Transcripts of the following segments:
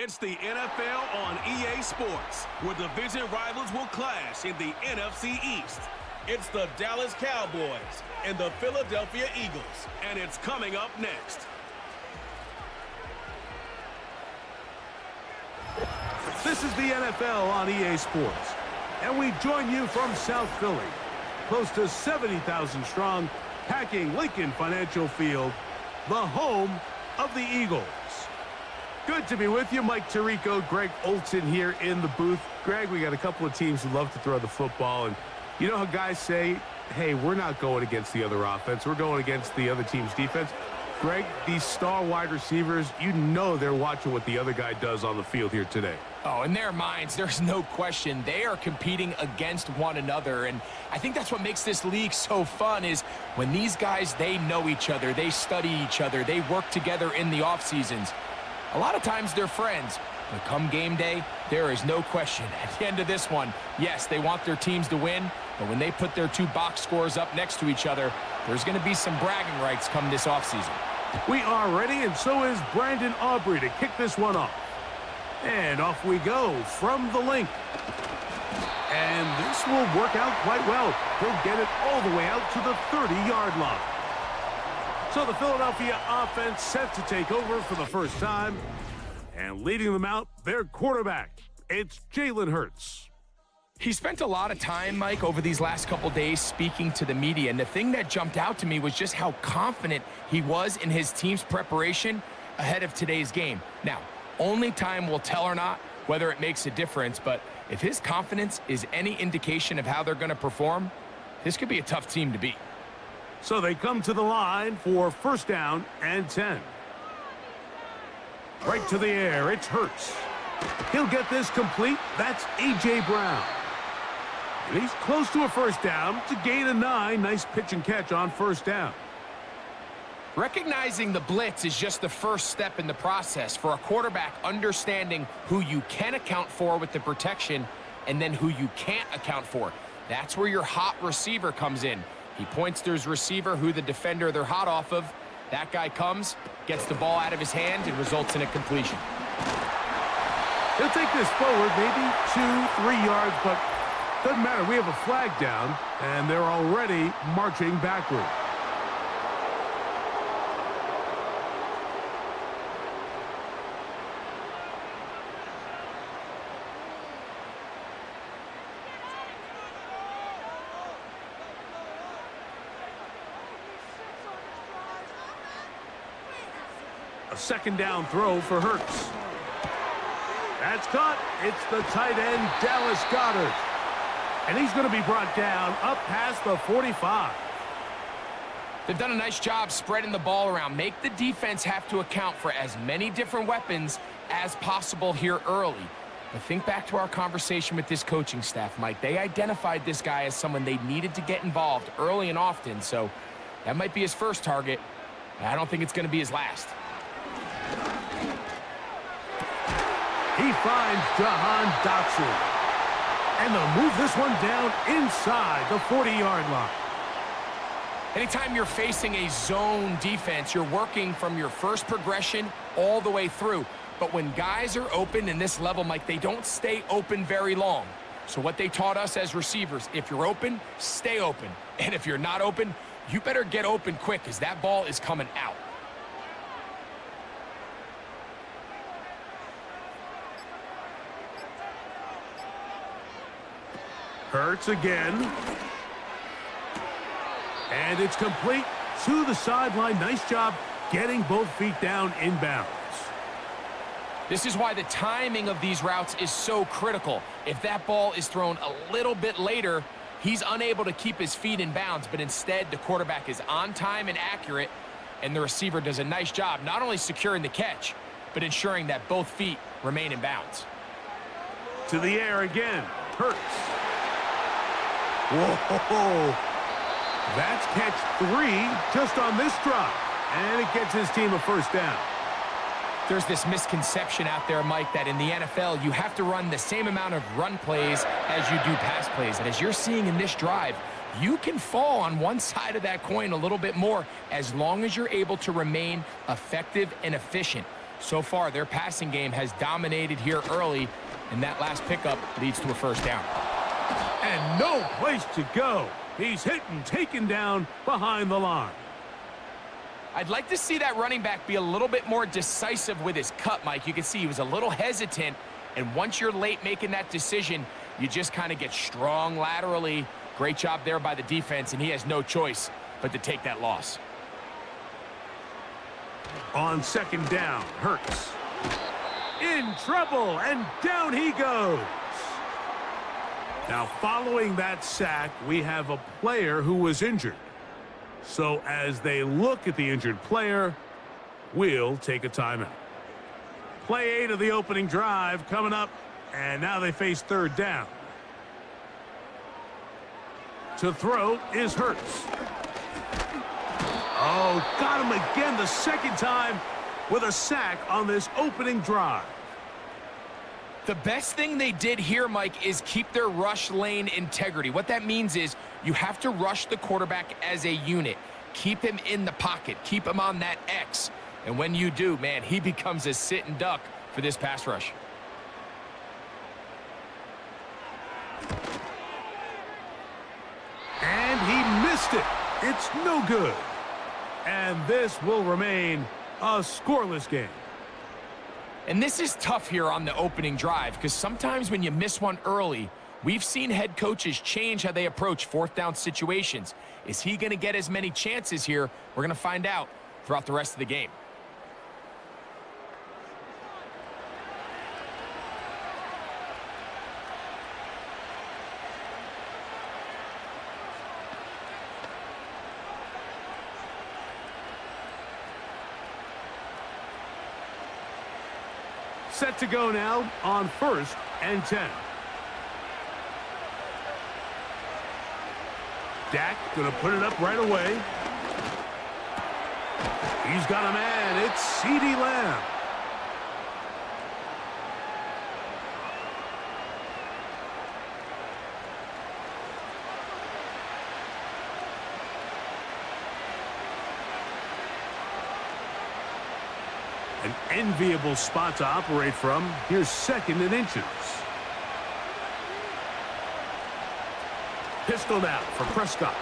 It's the NFL on EA Sports, where division rivals will clash in the NFC East. It's the Dallas Cowboys and the Philadelphia Eagles, and it's coming up next. This is the NFL on EA Sports, and we join you from South Philly, close to 70,000 strong, packing Lincoln Financial Field, the home of the Eagles. Good to be with you. Mike Tirico, Greg Olson here in the booth. Greg, we got a couple of teams who love to throw the football, and you know how guys say, hey, we're not going against the other offense. We're going against the other team's defense. Greg, these star wide receivers, you know they're watching what the other guy does on the field here today. Oh, in their minds, there's no question. They are competing against one another, and I think that's what makes this league so fun is when these guys, they know each other, they study each other, they work together in the off seasons. A lot of times they're friends, but come game day, there is no question. At the end of this one, yes, they want their teams to win, but when they put their two box scores up next to each other, there's going to be some bragging rights come this offseason. We are ready, and so is Brandon Aubrey to kick this one off. And off we go from the link. And this will work out quite well. He'll get it all the way out to the 30-yard line. So the Philadelphia offense set to take over for the first time. And leading them out, their quarterback. It's Jalen Hurts. He spent a lot of time, Mike, over these last couple days speaking to the media. And the thing that jumped out to me was just how confident he was in his team's preparation ahead of today's game. Now, only time will tell or not whether it makes a difference. But if his confidence is any indication of how they're going to perform, this could be a tough team to beat. So they come to the line for first down and 10. Right to the air, it's Hurts. He'll get this complete. That's A.J. Brown. And he's close to a first down to gain a 9. Nice pitch and catch on first down. Recognizing the blitz is just the first step in the process for a quarterback, understanding who you can account for with the protection and then who you can't account for. That's where your hot receiver comes in. He points to his receiver, who the defender they're hot off of. That guy comes, gets the ball out of his hand, and results in a completion. He'll take this forward, maybe 2-3 yards, but doesn't matter. We have a flag down, and they're already marching backward. A second down throw for Hurts. That's caught. It's the tight end, Dallas Goedert. And he's going to be brought down up past the 45. They've done a nice job spreading the ball around. Make the defense have to account for as many different weapons as possible here early. But think back to our conversation with this coaching staff, Mike. They identified this guy as someone they needed to get involved early and often. So that might be his first target. I don't think it's going to be his last. He finds Jahan Dotson. And they'll move this one down inside the 40-yard line. Anytime you're facing a zone defense, you're working from your first progression all the way through. But when guys are open in this level, Mike, they don't stay open very long. So what they taught us as receivers, if you're open, stay open. And if you're not open, you better get open quick because that ball is coming out. Hurts again. And it's complete to the sideline. Nice job getting both feet down inbounds. This is why the timing of these routes is so critical. If that ball is thrown a little bit later, he's unable to keep his feet in bounds, but instead the quarterback is on time and accurate, and the receiver does a nice job not only securing the catch, but ensuring that both feet remain in bounds. To the air again. Hurts. Whoa. That's catch 3 just on this drive. And it gets his team a first down. There's this misconception out there, Mike, that in the NFL, you have to run the same amount of run plays as you do pass plays. And as you're seeing in this drive, you can fall on one side of that coin a little bit more as long as you're able to remain effective and efficient. So far, their passing game has dominated here early, and that last pickup leads to a first down. And no place to go. He's hit and taken down behind the line. I'd like to see that running back be a little bit more decisive with his cut, Mike. You can see he was a little hesitant, and once you're late making that decision, you just kind of get strong laterally. Great job there by the defense, and he has no choice but to take that loss. On second down, Hurts. In trouble, and down he goes. Now, following that sack, we have a player who was injured. So as they look at the injured player, we'll take a timeout. Play 8 of the opening drive coming up, and now they face third down. To throw is Hurts. Oh, got him again the second time with a sack on this opening drive. The best thing they did here, Mike, is keep their rush lane integrity. What that means is you have to rush the quarterback as a unit. Keep him in the pocket. Keep him on that X. And when you do, man, he becomes a sitting duck for this pass rush. And he missed it. It's no good. And this will remain a scoreless game. And this is tough here on the opening drive because sometimes when you miss one early, we've seen head coaches change how they approach fourth down situations. Is he going to get as many chances here? We're going to find out throughout the rest of the game. Set to go now on 1st and 10. Dak going to put it up right away. He's got a man. It's CeeDee Lamb. An enviable spot to operate from. Here's 2nd and inches. Pistoled out for Prescott.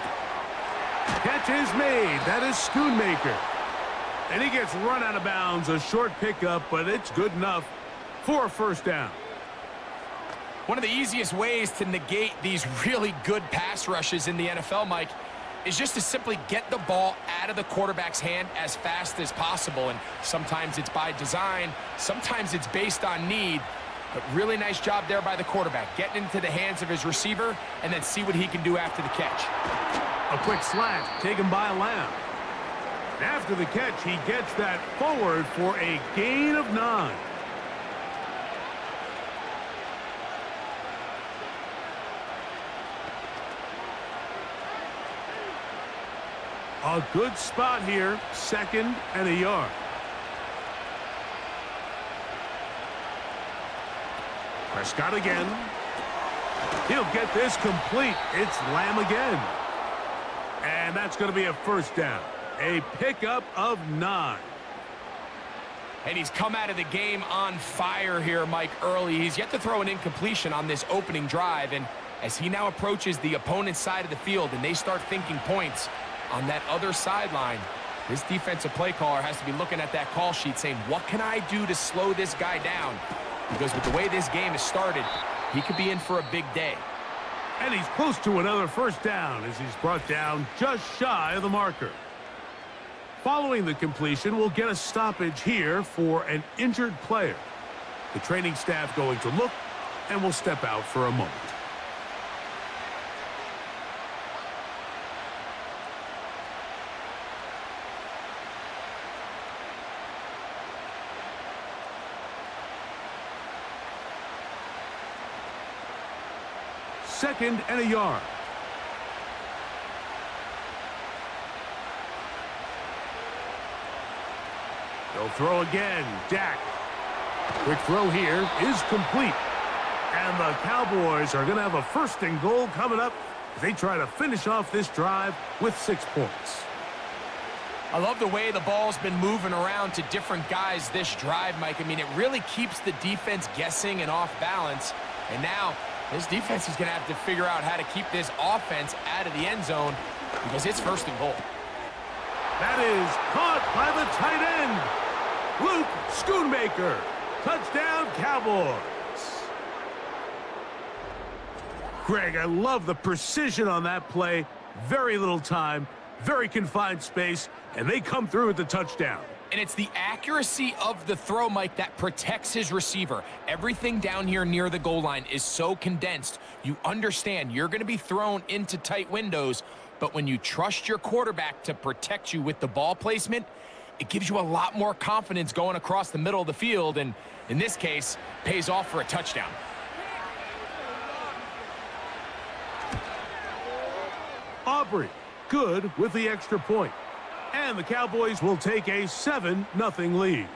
Catch is made. That is Schoonmaker. And he gets run out of bounds. A short pickup, but it's good enough for a first down. One of the easiest ways to negate these really good pass rushes in the NFL, Mike, is just to simply get the ball out of the quarterback's hand as fast as possible. And sometimes it's by design, sometimes it's based on need. But really nice job there by the quarterback, getting into the hands of his receiver and then see what he can do after the catch. A quick slant taken by Lamb. After the catch, he gets that forward for a gain of 9. A good spot here, 2nd and a yard. Prescott again. He'll get this complete. It's Lamb again. And that's going to be a first down. A pickup of 9. And he's come out of the game on fire here, Mike, early. He's yet to throw an incompletion on this opening drive. And as he now approaches the opponent's side of the field and they start thinking points on that other sideline, this defensive play caller has to be looking at that call sheet saying, what can I do to slow this guy down? Because with the way this game has started, he could be in for a big day. And he's close to another first down as he's brought down just shy of the marker. Following the completion, we'll get a stoppage here for an injured player. The training staff going to look, and will step out for a moment. Second and a yard. They'll throw again. Dak. Quick throw here is complete. And the Cowboys are going to have a 1st and goal coming up as they try to finish off this drive with 6 points. I love the way the ball's been moving around to different guys this drive, Mike. I mean, it really keeps the defense guessing and off balance. And now this defense is going to have to figure out how to keep this offense out of the end zone because it's 1st and goal. That is caught by the tight end, Luke Schoonmaker. Touchdown, Cowboys. Greg, I love the precision on that play. Very little time, very confined space, and they come through with the touchdown. And it's the accuracy of the throw, Mike, that protects his receiver. Everything down here near the goal line is so condensed. You understand you're going to be thrown into tight windows, but when you trust your quarterback to protect you with the ball placement, it gives you a lot more confidence going across the middle of the field, and in this case, pays off for a touchdown. Aubrey, good with the extra point. And the Cowboys will take a 7-0 lead.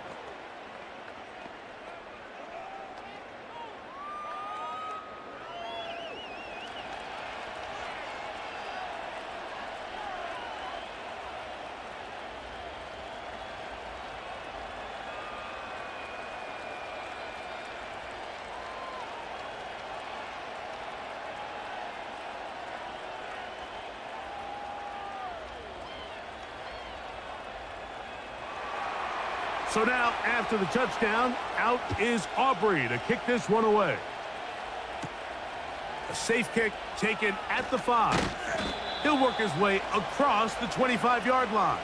So now, after the touchdown, out is Aubrey to kick this one away. A safe kick taken at the 5. He'll work his way across the 25-yard line.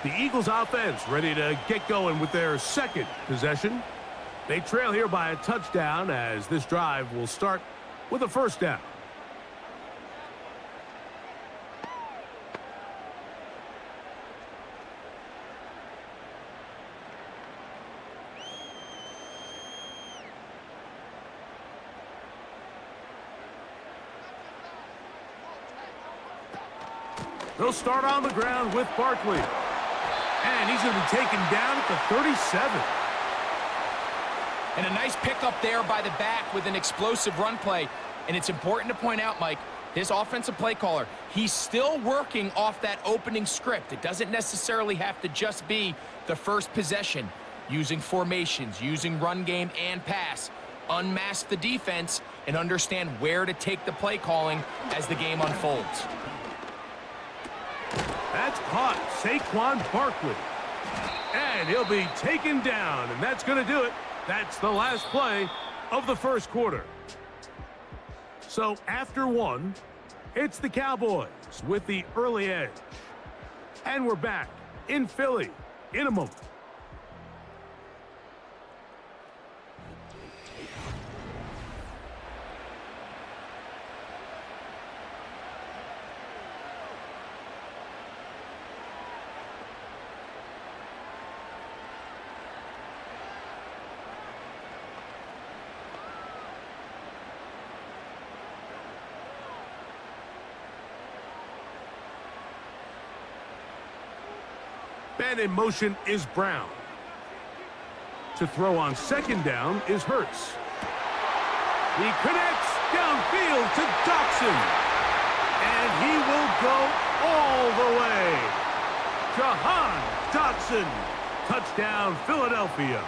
The Eagles offense ready to get going with their 2nd possession. They trail here by a touchdown as this drive will start with a 1st down. They'll start on the ground with Barkley. And he's going to be taken down at the 37. And a nice pickup there by the back with an explosive run play. And it's important to point out, Mike, this offensive play caller, he's still working off that opening script. It doesn't necessarily have to just be the first possession. Using formations, using run game and pass. Unmask the defense and understand where to take the play calling as the game unfolds. That's caught, Saquon Barkley. And he'll be taken down, and that's going to do it. That's the last play of the 1st quarter. So after 1, it's the Cowboys with the early edge. And we're back in Philly in a moment. Man in motion is Brown. To throw on 2nd down is Hurts. He connects downfield to Dotson. And he will go all the way. Jahan Dotson. Touchdown, Philadelphia.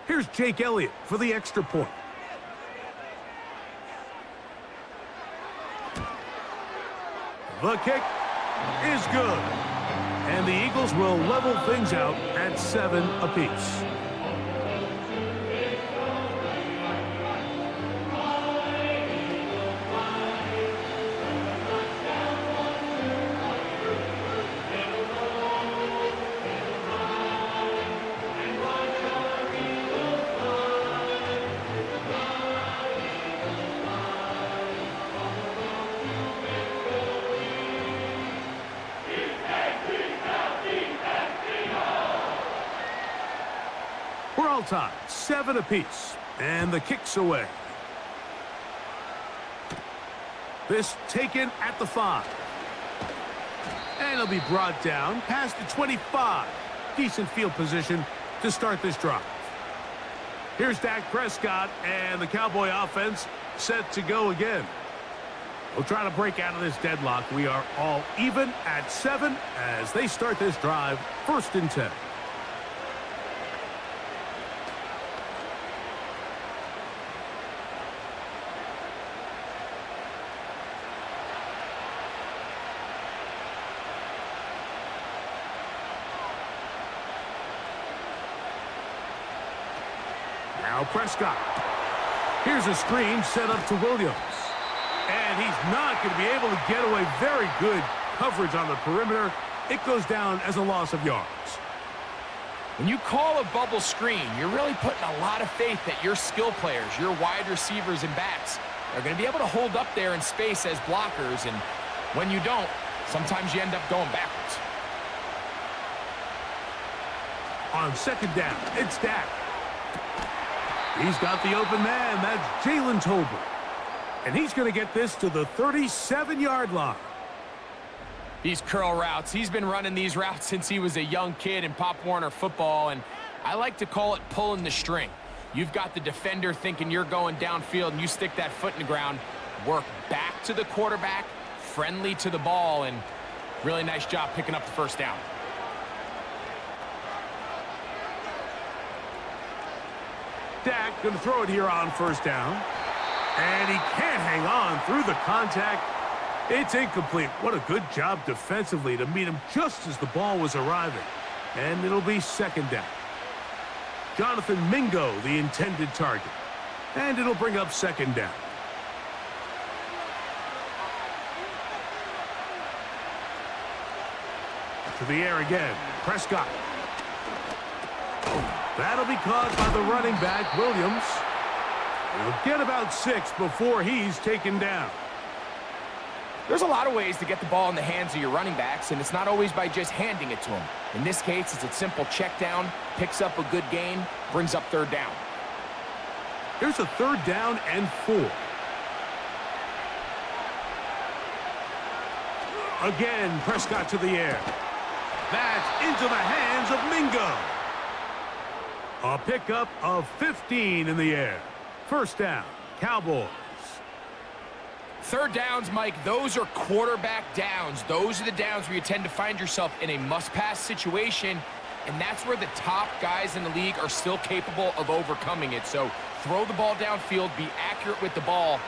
Here's Jake Elliott for the extra point. The kick is good. And the Eagles will level things out at 7 apiece. tied, 7 apiece. And the kick's away. This taken at the 5. And it'll be brought down past the 25. Decent field position to start this drive. Here's Dak Prescott, and the Cowboy offense set to go again. We'll try to break out of this deadlock. We are all even at 7 as they start this drive, 1st and 10. Now Prescott. Here's a screen set up to Williams. And he's not going to be able to get away. Very good coverage on the perimeter. It goes down as a loss of yards. When you call a bubble screen, you're really putting a lot of faith that your skill players, your wide receivers and backs, are going to be able to hold up there in space as blockers. And when you don't, sometimes you end up going backwards. On 2nd down, it's Dak. He's got the open man. That's Jalen Tolbert. And he's going to get this to the 37-yard line. These curl routes, he's been running these routes since he was a young kid in Pop Warner football, and I like to call it pulling the string. You've got the defender thinking you're going downfield, and you stick that foot in the ground, work back to the quarterback, friendly to the ball, and really nice job picking up the 1st down. Dak going to throw it here on 1st down. And he can't hang on through the contact. It's incomplete. What a good job defensively to meet him just as the ball was arriving. And it'll be 2nd down. Jonathan Mingo, the intended target. And it'll bring up 2nd down. To the air again. Prescott. That'll be caught by the running back, Williams. He'll get about 6 before he's taken down. There's a lot of ways to get the ball in the hands of your running backs, and it's not always by just handing it to them. In this case, it's a simple check down, picks up a good gain, brings up 3rd down. Here's a 3rd down and 4. Again, Prescott to the air. That's into the hands of Mingo. A pickup of 15 in the air. 1st down, Cowboys. 3rd downs, Mike, those are quarterback downs. Those are the downs where you tend to find yourself in a must-pass situation, and that's where the top guys in the league are still capable of overcoming it. So throw the ball downfield, be accurate with the ball.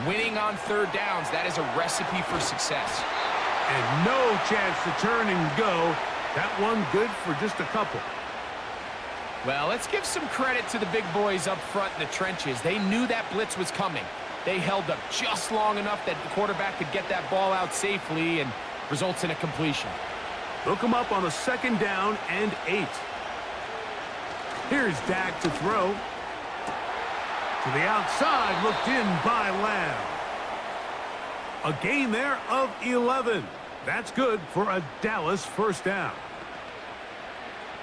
Winning on 3rd downs, that is a recipe for success. And no chance to turn and go. That one good for just a couple. Well, let's give some credit to the big boys up front in the trenches. They knew that blitz was coming. They held up just long enough that the quarterback could get that ball out safely and results in a completion. They'll come up on a 2nd down and 8. Here's Dak to throw. To the outside, looked in by Lamb. A gain there of 11. That's good for a Dallas 1st down.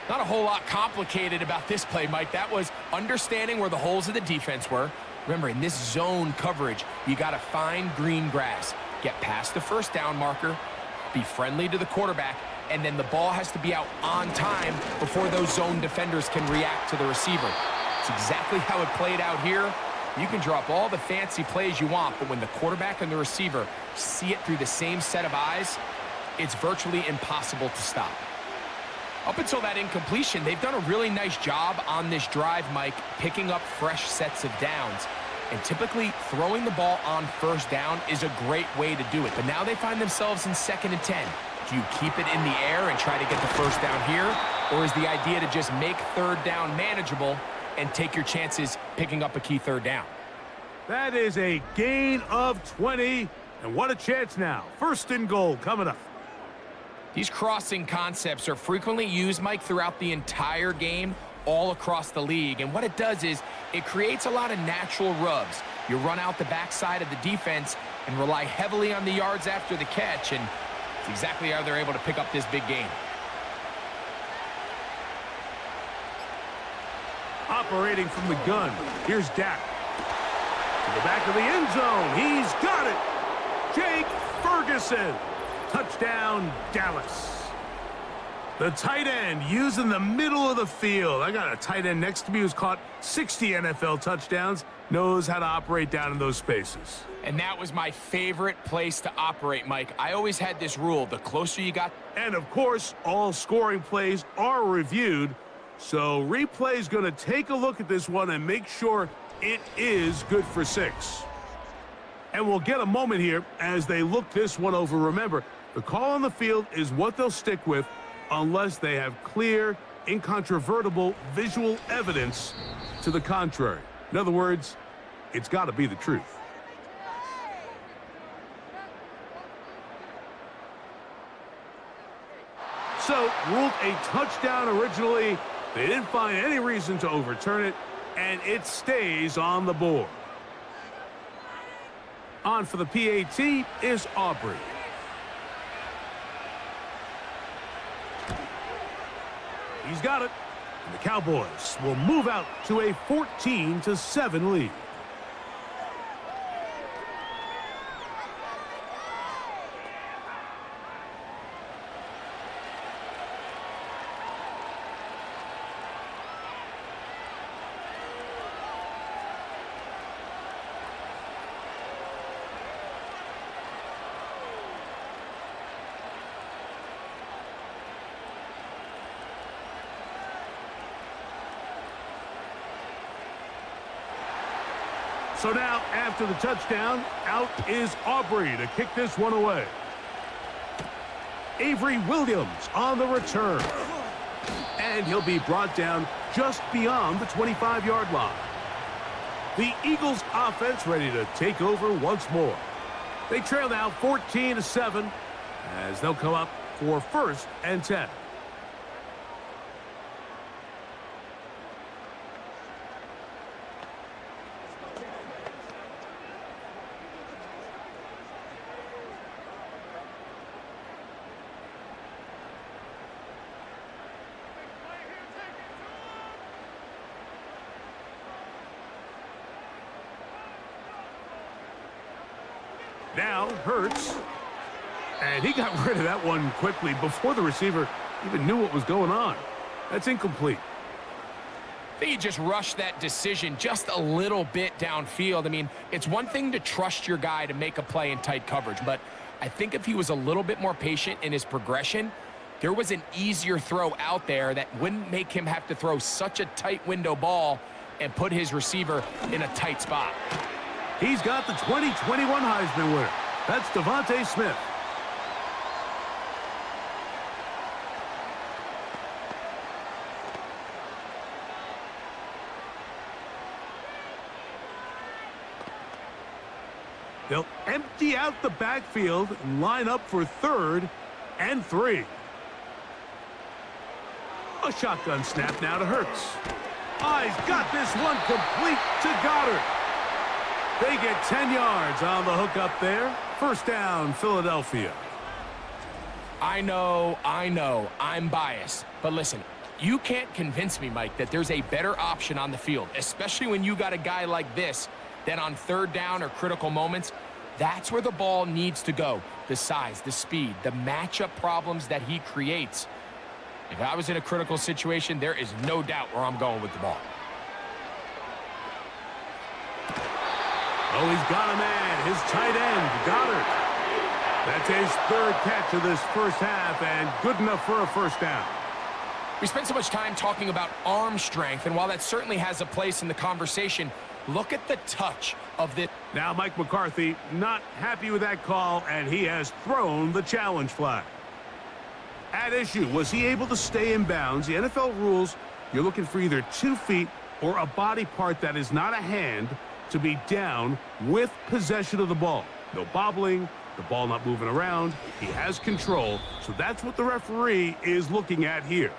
Not a whole lot complicated about this play, Mike. That was understanding where the holes of the defense were. Remember, in this zone coverage, you got to find green grass. Get past the 1st down marker, be friendly to the quarterback, and then the ball has to be out on time before those zone defenders can react to the receiver. It's exactly how it played out here. You can drop all the fancy plays you want, but when the quarterback and the receiver see it through the same set of eyes, it's virtually impossible to stop. Up until that incompletion, they've done a really nice job on this drive, Mike, picking up fresh sets of downs. And typically, throwing the ball on 1st down is a great way to do it. But now they find themselves in 2nd and 10. Do you keep it in the air and try to get the 1st down here? Or is the idea to just make 3rd down manageable and take your chances picking up a key 3rd down? That is a gain of 20. And what a chance now. 1st and goal coming up. These crossing concepts are frequently used, Mike, throughout the entire game, all across the league. And what it does is it creates a lot of natural rubs. You run out the backside of the defense and rely heavily on the yards after the catch, and it's exactly how they're able to pick up this big game. Operating from the gun, here's Dak. To the back of the end zone, he's got it! Jake Ferguson! Touchdown, Dallas. The tight end using the middle of the field. I got a tight end next to me who's caught 60 NFL touchdowns, knows how to operate down in those spaces. And that was my favorite place to operate, Mike. I always had this rule, the closer you got. And of course, all scoring plays are reviewed, so replay's going to take a look at this one and make sure it is good for 6. And we'll get a moment here as they look this one over. Remember, the call on the field is what they'll stick with unless they have clear, incontrovertible visual evidence to the contrary. In other words, it's got to be the truth. So, ruled a touchdown originally. They didn't find any reason to overturn it, and it stays on the board. On for the PAT is Aubrey. He's got it. And the Cowboys will move out to a 14-7 lead. So now, after the touchdown, out is Aubrey to kick this one away. Avery Williams on the return. And he'll be brought down just beyond the 25-yard line. The Eagles offense ready to take over once more. They trail now 14-7 as they'll come up for 1st and 10. Now, Hurts. And he got rid of that one quickly before the receiver even knew what was going on. That's incomplete. I think he just rushed that decision just a little bit downfield. I mean, it's one thing to trust your guy to make a play in tight coverage, but I think if he was a little bit more patient in his progression, there was an easier throw out there that wouldn't make him have to throw such a tight window ball and put his receiver in a tight spot. He's got the 2021 Heisman winner. That's Devontae Smith. They'll empty out the backfield and line up for 3rd and 3. A shotgun snap now to Hurts. He's got this one complete to Goddard. They get 10 yards on the hook up there. 1st down, Philadelphia. I know, I'm biased. But listen, you can't convince me, Mike, that there's a better option on the field, especially when you got a guy like this, that on 3rd down or critical moments, that's where the ball needs to go. The size, the speed, the matchup problems that he creates. If I was in a critical situation, there is no doubt where I'm going with the ball. Oh, he's got a man, his tight end, Goddard. That's his 3rd catch of this first half, and good enough for a 1st down. We spent so much time talking about arm strength, and while that certainly has a place in the conversation, look at the touch of this. Now Mike McCarthy not happy with that call, and he has thrown the challenge flag. At issue, was he able to stay in bounds? The NFL rules, you're looking for either 2 feet or a body part that is not a hand to be down with possession of the ball. No bobbling, the ball not moving around. He has control, so that's what the referee is looking at here.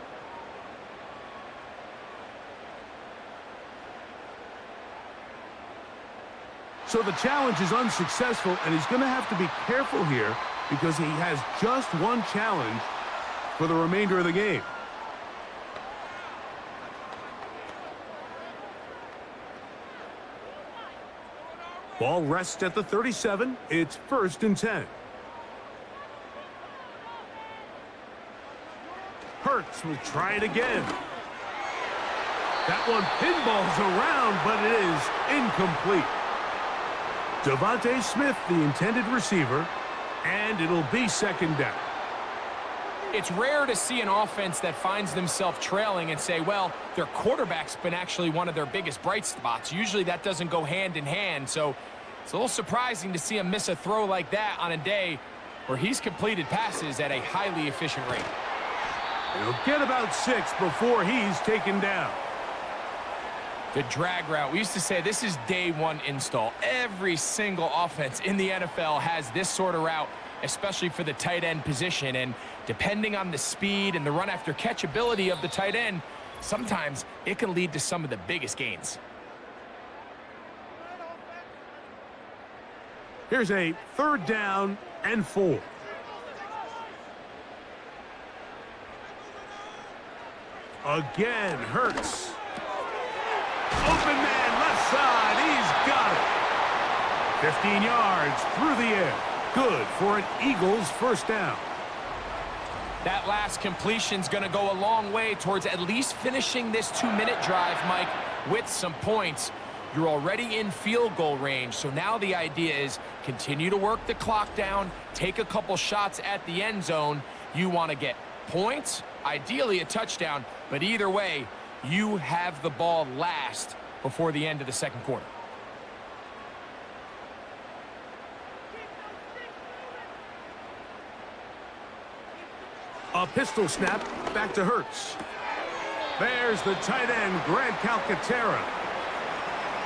So the challenge is unsuccessful, and he's going to have to be careful here because he has just one challenge for the remainder of the game. Ball rests at the 37. It's 1st and 10. Hurts will try it again. That one pinballs around, but it is incomplete. Devontae Smith, the intended receiver, and it'll be 2nd down. It's rare to see an offense that finds themselves trailing and say, well, their quarterback's been actually one of their biggest bright spots. Usually that doesn't go hand in hand, so it's a little surprising to see him miss a throw like that on a day where he's completed passes at a highly efficient rate. He'll get about 6 before he's taken down. The drag route. We used to say this is day one install. Every single offense in the NFL has this sort of route, especially for the tight end position. And depending on the speed and the run after catch ability of the tight end, sometimes it can lead to some of the biggest gains. Here's a 3rd down and 4. Again, Hurts. Open man, left side. He's got it. 15 yards through the air. Good for an Eagles 1st down. That last completion's going to go a long way towards at least finishing this 2-minute drive, Mike, with some points. You're already in field goal range, so now the idea is continue to work the clock down, take a couple shots at the end zone. You want to get points, ideally a touchdown, but either way, you have the ball last before the end of the 2nd quarter. A pistol snap back to Hurts. There's the tight end, Grant Calcaterra.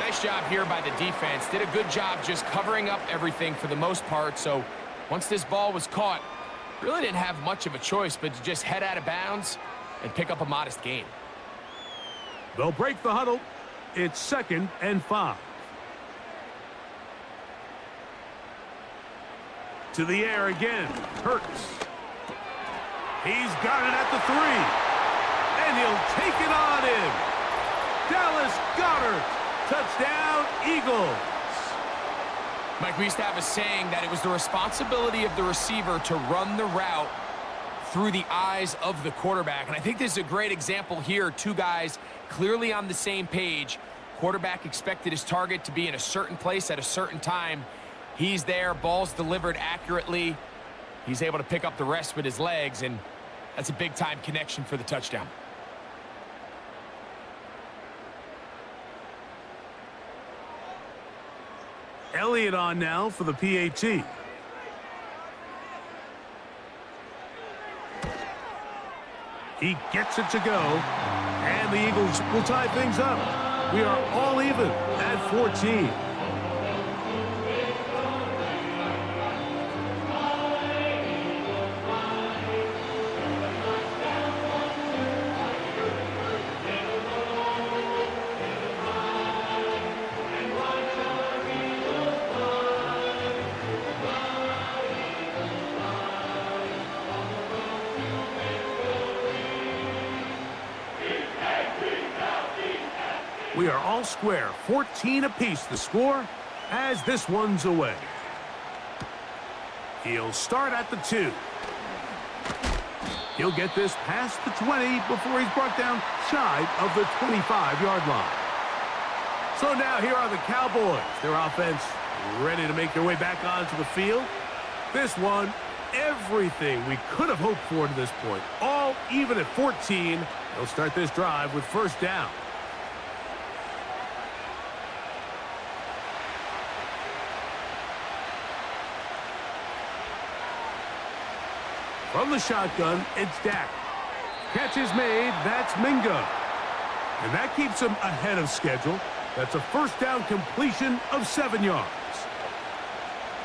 Nice job here by the defense. Did a good job just covering up everything for the most part. So once this ball was caught, really didn't have much of a choice but to just head out of bounds and pick up a modest gain. They'll break the huddle. It's 2nd and 5. To the air again. Hurts. He's got it at the 3. And he'll take it on in. Dallas Goedert. Touchdown, Eagles. Mike, we used to have a saying that it was the responsibility of the receiver to run the route through the eyes of the quarterback. And I think this is a great example here. 2 guys clearly on the same page. Quarterback expected his target to be in a certain place at a certain time. He's there, ball's delivered accurately. He's able to pick up the rest with his legs, and that's a big-time connection for the touchdown. Elliott on now for the PAT. He gets it to go, and the Eagles will tie things up. We are all even at 14. We are all square, 14 apiece the score as this one's away. He'll start at the 2. He'll get this past the 20 before he's brought down shy of the 25-yard line. So now here are the Cowboys. Their offense ready to make their way back onto the field. This one, everything we could have hoped for to this point. All even at 14. They'll start this drive with 1st down. From the shotgun, it's Dak. Catch is made. That's Mingo. And that keeps him ahead of schedule. That's a 1st down completion of 7 yards.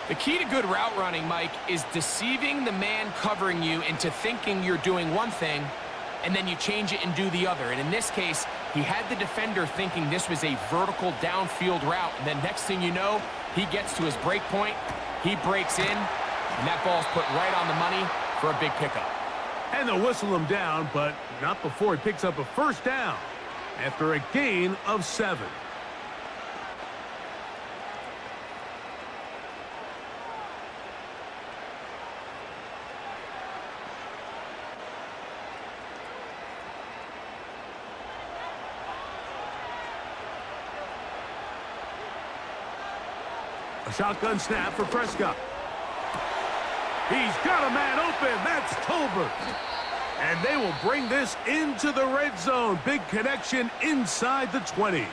The key to good route running, Mike, is deceiving the man covering you into thinking you're doing one thing, and then you change it and do the other. And in this case, he had the defender thinking this was a vertical downfield route. And then next thing you know, he gets to his break point, he breaks in, and that ball's put right on the money for a big pickup. And they'll whistle him down, but not before he picks up a 1st down after a gain of 7. A shotgun snap for Prescott. He's got a man open. That's Tolbert. And they will bring this into the red zone. Big connection inside the 20.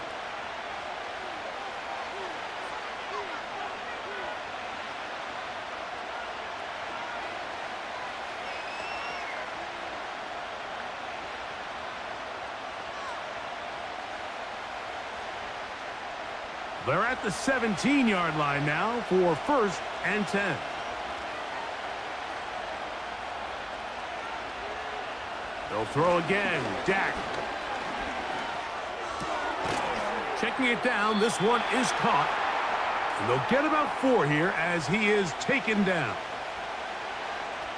They're at the 17-yard line now for 1st and 10. They'll throw again. Dak. Checking it down. This one is caught. And they'll get about 4 here as he is taken down.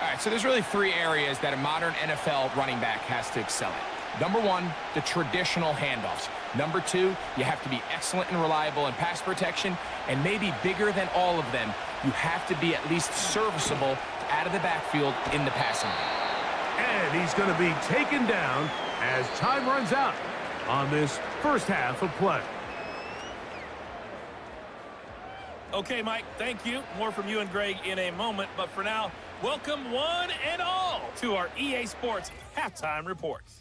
All right, so there's really 3 areas that a modern NFL running back has to excel at. Number 1, the traditional handoffs. Number 2, you have to be excellent and reliable in pass protection. And maybe bigger than all of them, you have to be at least serviceable out of the backfield in the passing game. And he's going to be taken down as time runs out on this first half of play. Okay, Mike, thank you. More from you and Greg in a moment. But for now, welcome one and all to our EA Sports Halftime Reports.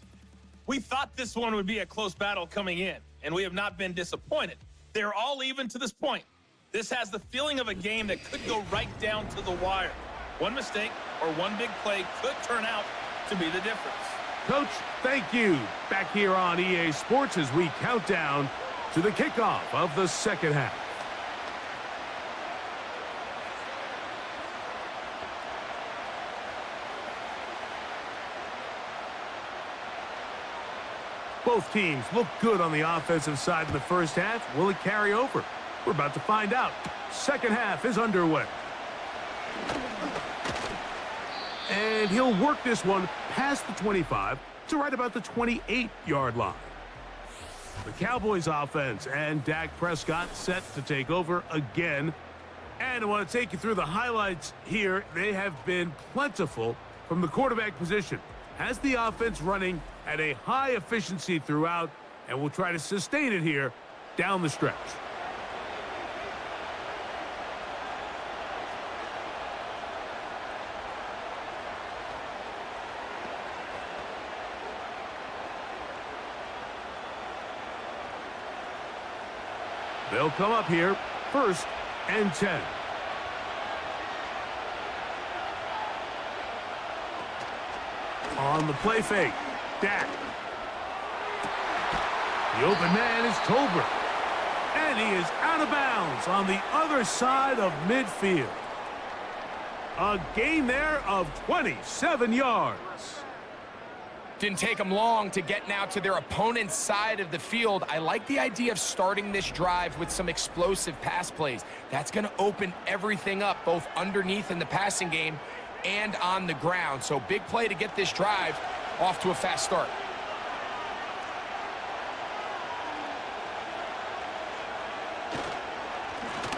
We thought this one would be a close battle coming in, and we have not been disappointed. They're all even to this point. This has the feeling of a game that could go right down to the wire. One mistake or one big play could turn out to be the difference. Coach, thank you. Back here on EA Sports as we count down to the kickoff of the second half. Both teams look good on the offensive side in the first half. Will it carry over? We're about to find out. Second half is underway. And he'll work this one past the 25 to right about the 28-yard line. The Cowboys offense and Dak Prescott set to take over again. And I want to take you through the highlights here. They have been plentiful from the quarterback position. Has the offense running at a high efficiency throughout, and we'll try to sustain it here down the stretch. They'll come up here, 1st and 10. On the play fake, Dak. The open man is Tolbert. And he is out of bounds on the other side of midfield. A gain there of 27 yards. Didn't take them long to get now to their opponent's side of the field. I like the idea of starting this drive with some explosive pass plays. That's going to open everything up, both underneath in the passing game and on the ground. So big play to get this drive off to a fast start.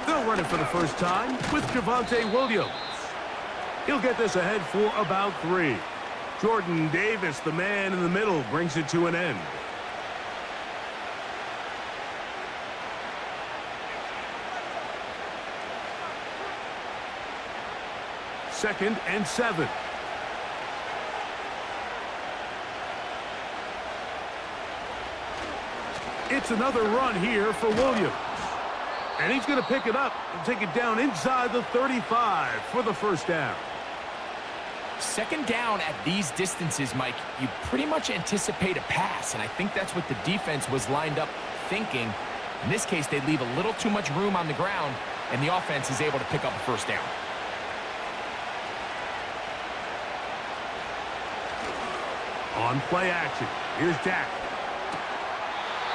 They'll run it for the first time with Javonte Williams. He'll get this ahead for about 3. Jordan Davis, the man in the middle, brings it to an end. Second and 7. It's another run here for Williams. And he's going to pick it up and take it down inside the 35 for the first down. Second down at these distances, Mike, you pretty much anticipate a pass, and I think that's what the defense was lined up thinking. In this case, they leave a little too much room on the ground, and the offense is able to pick up a first down. On play action, here's Dak.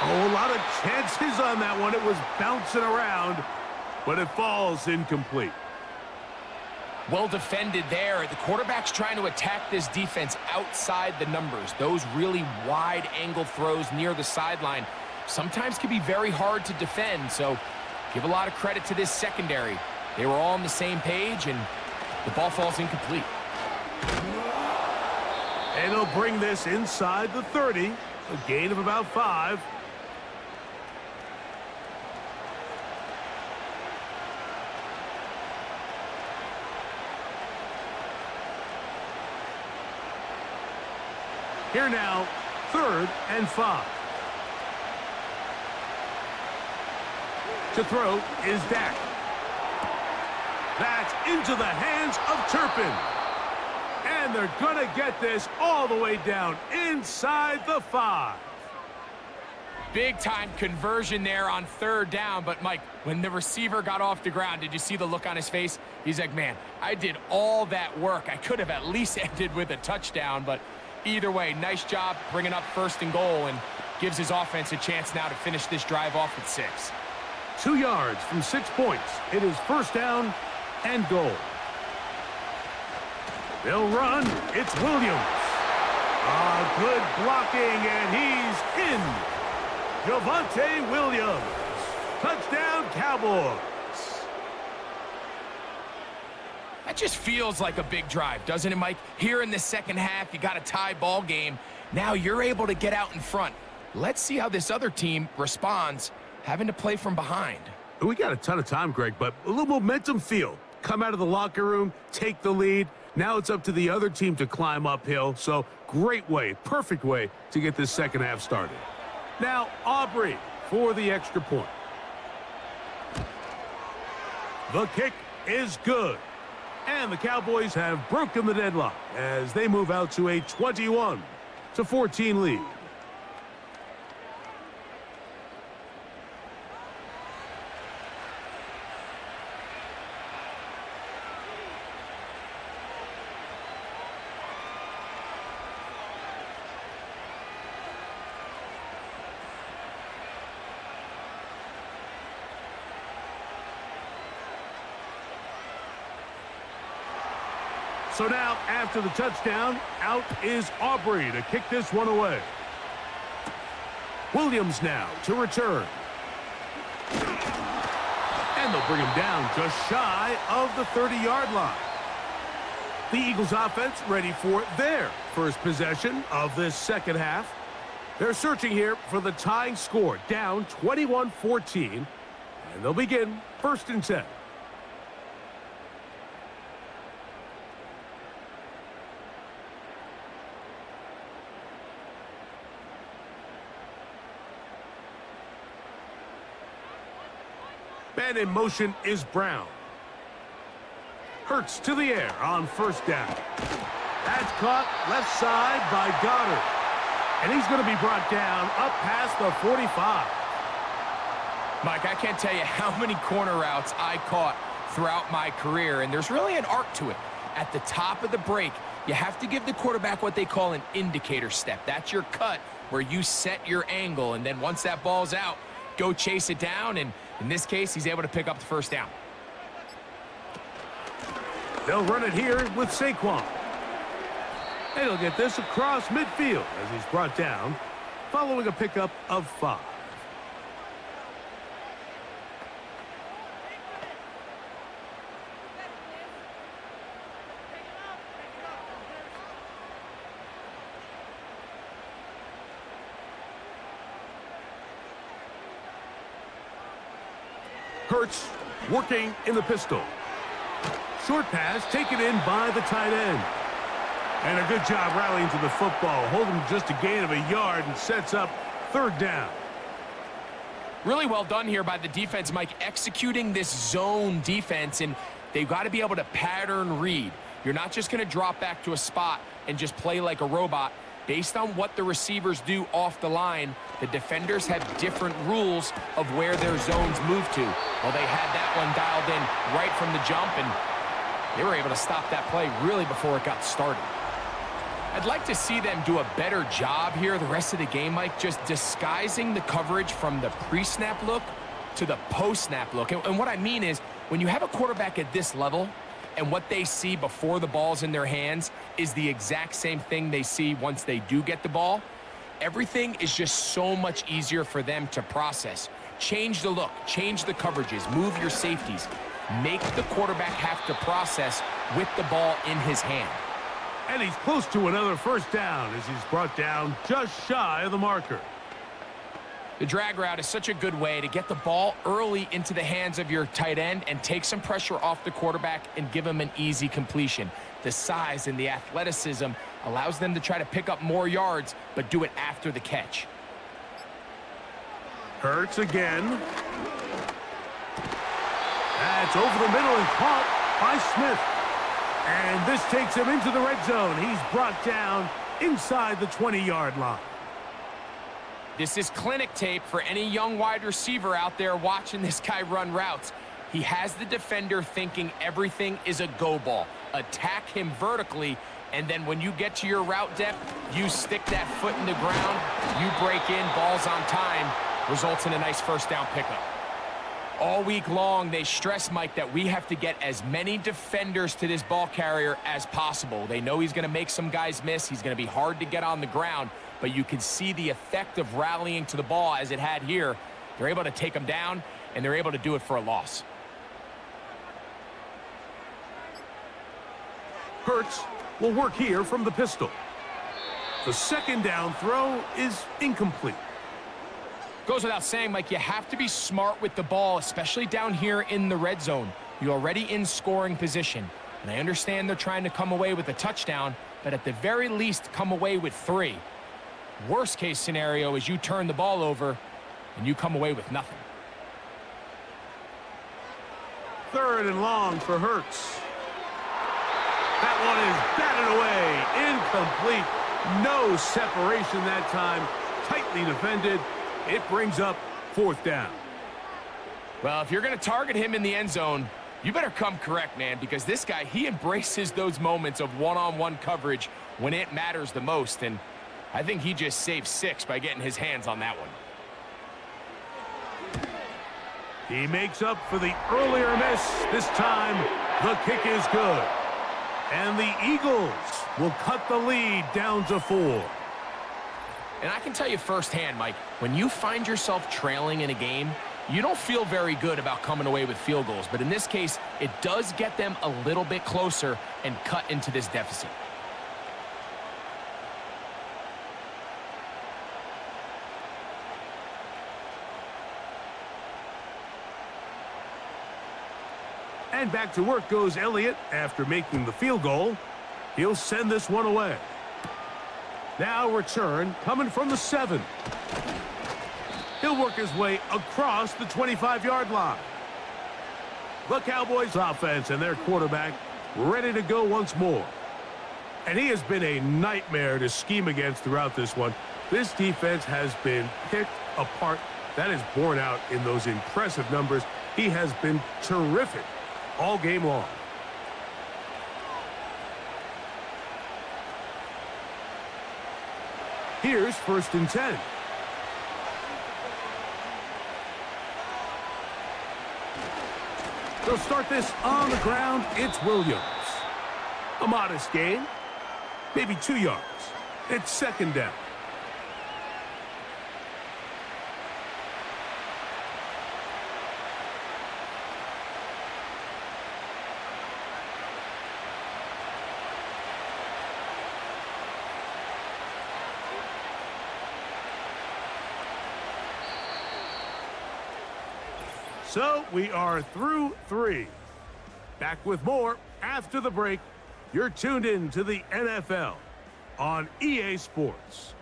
Oh, a lot of chances on that one. It was bouncing around, but it falls incomplete. Well defended there. The quarterback's trying to attack this defense outside the numbers. Those really wide angle throws near the sideline sometimes can be very hard to defend, so give a lot of credit to this secondary. They were all on the same page, and the ball falls incomplete. And he'll bring this inside the 30, a gain of about 5. Here now, 3rd and 5. To throw is Dak. That's into the hands of Turpin. And they're going to get this all the way down inside the 5. Big-time conversion there on 3rd down. But, Mike, when the receiver got off the ground, did you see the look on his face? He's like, man, I did all that work. I could have at least ended with a touchdown. But either way, nice job bringing up 1st and goal and gives his offense a chance now to finish this drive off with 6. 2 yards from 6 points. It is 1st down and goal. They'll run. It's Williams. Good blocking, and he's in. Javonte Williams. Touchdown, Cowboys. That just feels like a big drive, doesn't it, Mike? Here in the second half, you got a tie ball game. Now you're able to get out in front. Let's see how this other team responds, having to play from behind. We got a ton of time, Greg, but a little momentum feel. Come out of the locker room, take the lead. Now it's up to the other team to climb uphill. So great way, perfect way to get this second half started. Now Aubrey for the extra point. The kick is good. And the Cowboys have broken the deadlock as they move out to a 21-14 lead. So now, after the touchdown, out is Aubrey to kick this one away. Williams now to return. And they'll bring him down just shy of the 30-yard line. The Eagles offense ready for their first possession of this second half. They're searching here for the tying score, down 21-14. And they'll begin 1st and 10. And in motion is Brown. Hurts to the air on 1st down. That's caught left side by Goddard. And he's going to be brought down up past the 45. Mike, I can't tell you how many corner routes I caught throughout my career, and there's really an art to it. At the top of the break, you have to give the quarterback what they call an indicator step. That's your cut where you set your angle, and then once that ball's out, go chase it down, and in this case, he's able to pick up the 1st down. They'll run it here with Saquon. And he'll get this across midfield as he's brought down, following a pickup of 5. Hurts working in the pistol. Short pass taken in by the tight end. And a good job rallying to the football. Holding just a gain of a yard and sets up 3rd down. Really well done here by the defense, Mike, executing this zone defense, and they've got to be able to pattern read. You're not just going to drop back to a spot and just play like a robot. Based on what the receivers do off the line, the defenders have different rules of where their zones move to. Well, they had that one dialed in right from the jump, and they were able to stop that play really before it got started. I'd like to see them do a better job here the rest of the game, Mike, just disguising the coverage from the pre-snap look to the post-snap look. And what I mean is, when you have a quarterback at this level, and what they see before the ball's in their hands is the exact same thing they see once they do get the ball, everything is just so much easier for them to process. Change the look, change the coverages, move your safeties. Make the quarterback have to process with the ball in his hand. And he's close to another 1st down as he's brought down just shy of the marker. The drag route is such a good way to get the ball early into the hands of your tight end and take some pressure off the quarterback and give him an easy completion. The size and the athleticism allows them to try to pick up more yards, but do it after the catch. Hurts again. That's over the middle and caught by Smith. And this takes him into the red zone. He's brought down inside the 20-yard line. This is clinic tape for any young wide receiver out there watching this guy run routes. He has the defender thinking everything is a go ball. Attack him vertically, and then when you get to your route depth, you stick that foot in the ground, you break in, ball's on time, results in a nice first down pickup. All week long, they stress, Mike, that we have to get as many defenders to this ball carrier as possible. They know he's going to make some guys miss. He's going to be hard to get on the ground, but you can see the effect of rallying to the ball as it had here. They're able to take him down, and they're able to do it for a loss. Hurts will work here from the pistol. The second down throw is incomplete. Goes without saying, Mike, you have to be smart with the ball, especially down here in the red zone. You're already in scoring position. And I understand they're trying to come away with a touchdown, but at the very least, come away with 3. Worst case scenario is you turn the ball over and you come away with nothing. Third and long for Hurts. That one is batted away. Incomplete. No separation that time. Tightly defended. It brings up 4th down. Well, if you're going to target him in the end zone, you better come correct, man, because this guy, he embraces those moments of one-on-one coverage when it matters the most, and I think he just saved 6 by getting his hands on that one. He makes up for the earlier miss. This time, the kick is good. And the Eagles will cut the lead down to 4. And I can tell you firsthand, Mike, when you find yourself trailing in a game, you don't feel very good about coming away with field goals. But in this case, it does get them a little bit closer and cut into this deficit. And back to work goes Elliott after making the field goal. He'll send this one away. Now return coming from the 7. He'll work his way across the 25-yard line. The Cowboys offense and their quarterback ready to go once more. And he has been a nightmare to scheme against throughout this one. This defense has been picked apart. That is borne out in those impressive numbers. He has been terrific all game long. Here's 1st and 10. They'll start this on the ground. It's Williams. A modest gain. Maybe 2 yards. It's 2nd down. So we are through 3. Back with more after the break. You're tuned in to the NFL on EA Sports.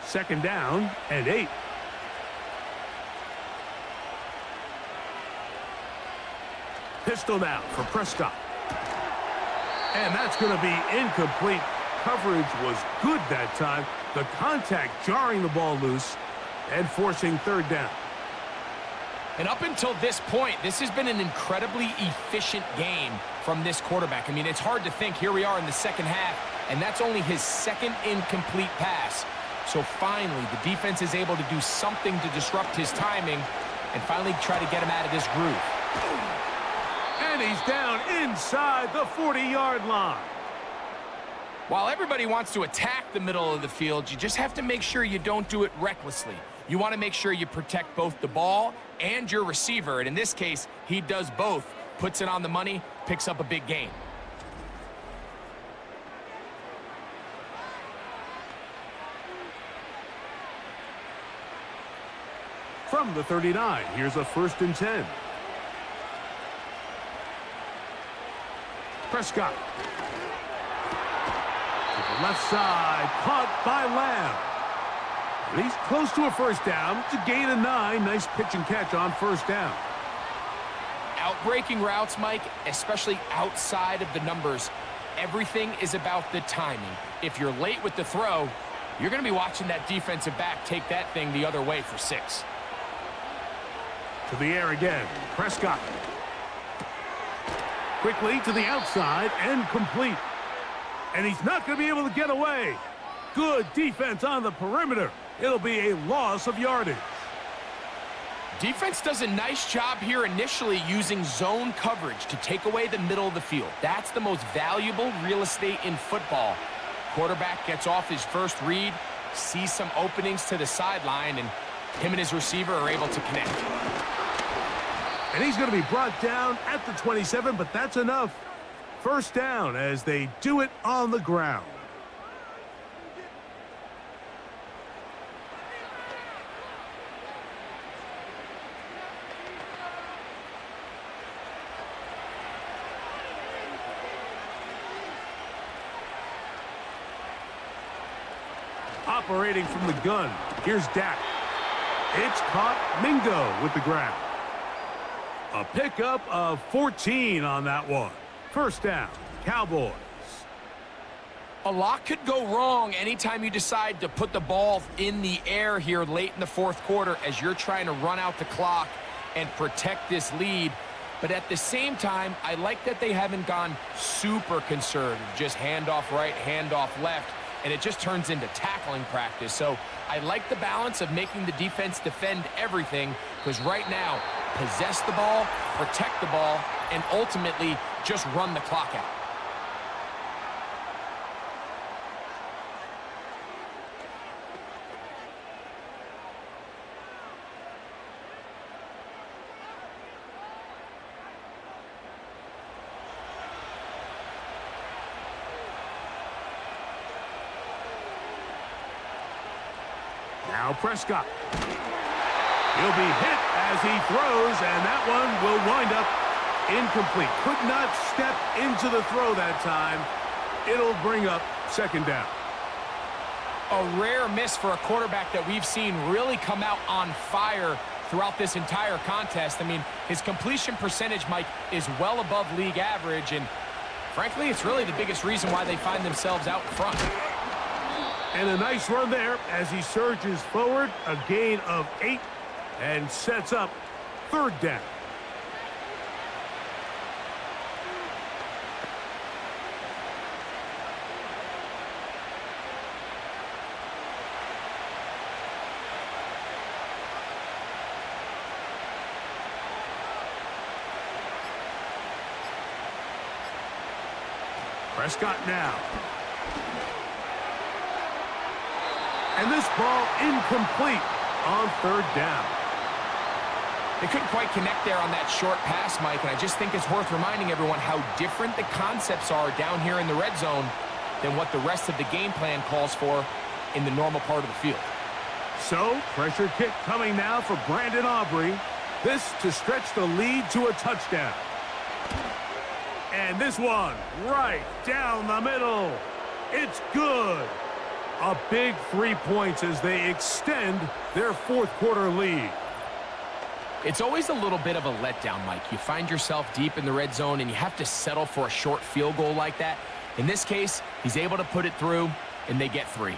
Second down and 8. Pistol now for Prescott. And that's going to be incomplete. Coverage was good that time. The contact jarring the ball loose and forcing 3rd down. And up until this point, this has been an incredibly efficient game from this quarterback. I mean, it's hard to think here we are in the second half, and that's only his 2nd incomplete pass. So finally, the defense is able to do something to disrupt his timing and finally try to get him out of this groove. And he's down inside the 40-yard line. While everybody wants to attack the middle of the field, you just have to make sure you don't do it recklessly. You want to make sure you protect both the ball and your receiver, and in this case, he does both puts it on the money, picks up a big gain. From the 39, here's a 1st and 10. Prescott. To the left side, caught by Lamb. And he's close to a 1st down. It's a gain of 9. Nice pitch and catch on 1st down. Outbreaking routes, Mike, especially outside of the numbers, everything is about the timing. If you're late with the throw, you're going to be watching that defensive back take that thing the other way for 6. To the air again, Prescott. Quickly to the outside and complete. And he's not going to be able to get away. Good defense on the perimeter. It'll be a loss of yardage. Defense does a nice job here initially using zone coverage to take away the middle of the field. That's the most valuable real estate in football. Quarterback gets off his first read, sees some openings to the sideline, and him and his receiver are able to connect. And he's going to be brought down at the 27, but that's enough. 1st down as they do it on the ground. Operating from the gun, here's Dak. It's caught. Mingo with the grab. A pickup of 14 on that one. 1st down, Cowboys. A lot could go wrong anytime you decide to put the ball in the air here late in the 4th quarter as you're trying to run out the clock and protect this lead. But at the same time, I like that they haven't gone super conservative. Just handoff right, handoff left, and it just turns into tackling practice. So I like the balance of making the defense defend everything, because right now, possess the ball, protect the ball, and ultimately just run the clock out. Now Prescott. He'll be hit as he throws, and that one will wind up incomplete. Could not step into the throw that time. It'll bring up 2nd down. A rare miss for a quarterback that we've seen really come out on fire throughout this entire contest. I mean, his completion percentage, Mike, is well above league average, and frankly, it's really the biggest reason why they find themselves out in front. And a nice run there as he surges forward, a gain of 8, and sets up 3rd down. Prescott now. And this ball incomplete on 3rd down. They couldn't quite connect there on that short pass, Mike, and I just think it's worth reminding everyone how different the concepts are down here in the red zone than what the rest of the game plan calls for in the normal part of the field. So, pressure kick coming now for Brandon Aubrey. This to stretch the lead to a touchdown. And this one right down the middle. It's good. A big 3 points as they extend their 4th quarter lead. It's always a little bit of a letdown, Mike. You find yourself deep in the red zone and you have to settle for a short field goal like that. In this case, he's able to put it through, and they get 3.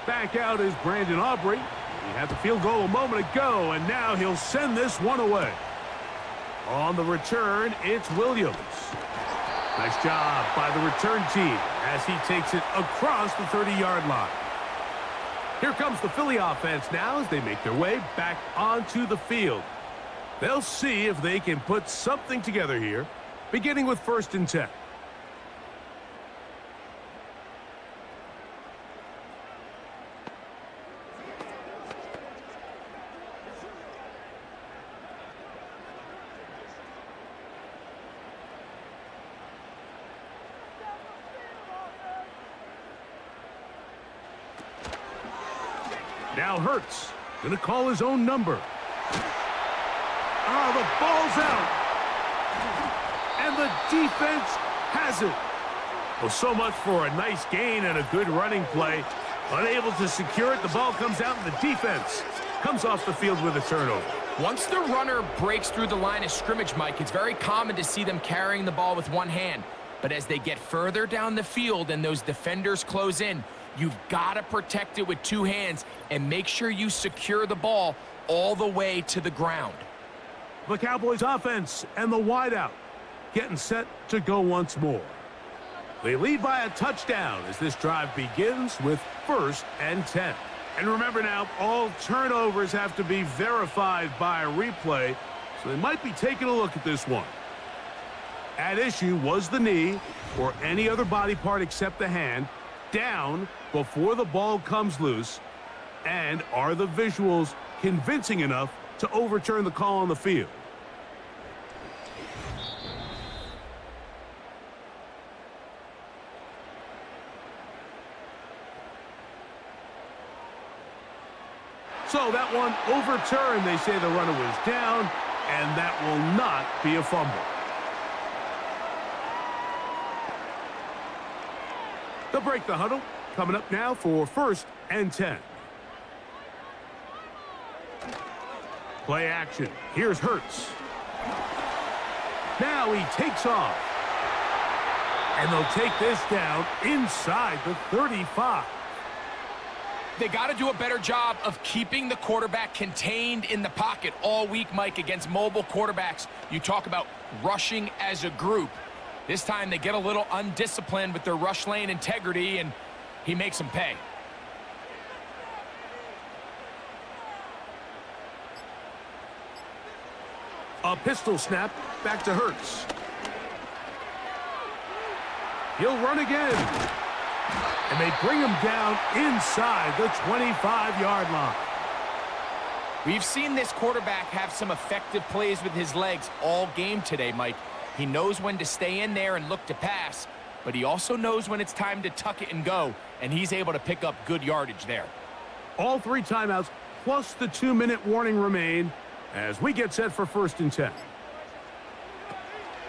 Back out is Brandon Aubrey. He had the field goal a moment ago, and now he'll send this one away. On the return, it's Williams. Nice job by the return team as he takes it across the 30-yard line. Here comes the Philly offense now as they make their way back onto the field. They'll see if they can put something together here, beginning with 1st and 10. Now Hurts. Gonna call his own number. Oh, the ball's out. And the defense has it. Well, so much for a nice gain and a good running play. Unable to secure it, the ball comes out and the defense comes off the field with a turnover. Once the runner breaks through the line of scrimmage, Mike, it's very common to see them carrying the ball with one hand. But as they get further down the field and those defenders close in, you've got to protect it with two hands and make sure you secure the ball all the way to the ground. The Cowboys offense and the wideout getting set to go once more. They lead by a touchdown as this drive begins with 1st and 10. And remember now, all turnovers have to be verified by a replay, so they might be taking a look at this one. At issue was the knee or any other body part except the hand down before the ball comes loose, and are the visuals convincing enough to overturn the call on the field? So that one overturned. They say the runner was down, and that will not be a fumble. They'll break the huddle. Coming up now for 1st and 10. Play action. Here's Hurts. Now he takes off. And they'll take this down inside the 35. They got to do a better job of keeping the quarterback contained in the pocket all week, Mike, against mobile quarterbacks. You talk about rushing as a group. This time they get a little undisciplined with their rush lane integrity, and he makes them pay. A pistol snap back to Hurts. He'll run again. And they bring him down inside the 25-yard line. We've seen this quarterback have some effective plays with his legs all game today, Mike. He knows when to stay in there and look to pass, but he also knows when it's time to tuck it and go, and he's able to pick up good yardage there. All 3 timeouts plus the 2-minute warning remain as we get set for 1st and 10.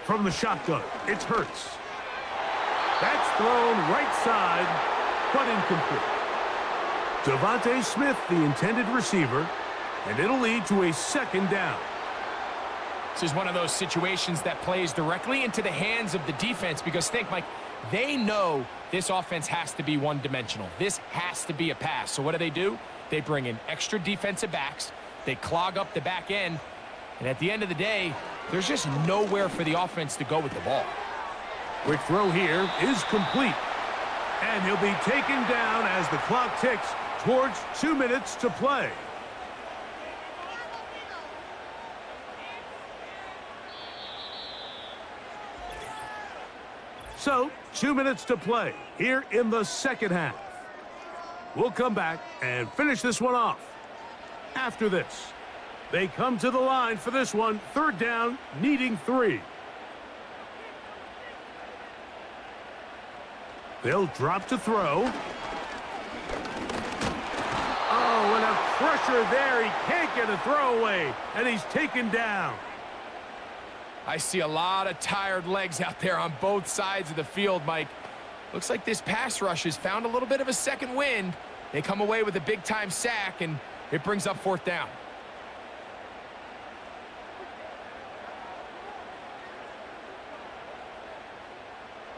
From the shotgun, it's Hurts. That's thrown right side, but incomplete. Devontae Smith, the intended receiver, and it'll lead to a 2nd down. This is one of those situations that plays directly into the hands of the defense because think, Mike, they know this offense has to be one-dimensional. This has to be a pass. So what do? They bring in extra defensive backs. They clog up the back end. And at the end of the day, there's just nowhere for the offense to go with the ball. Quick throw here is complete. And he'll be taken down as the clock ticks towards 2 minutes to play. So, 2 minutes to play here in the 2nd half. We'll come back and finish this one off after this. They come to the line for this one. 3rd down, needing 3. They'll drop to throw. Oh, and a pressure there. He can't get a throwaway, and he's taken down. I see a lot of tired legs out there on both sides of the field, Mike. Looks like this pass rush has found a little bit of a second wind. They come away with a big-time sack, and it brings up 4th down.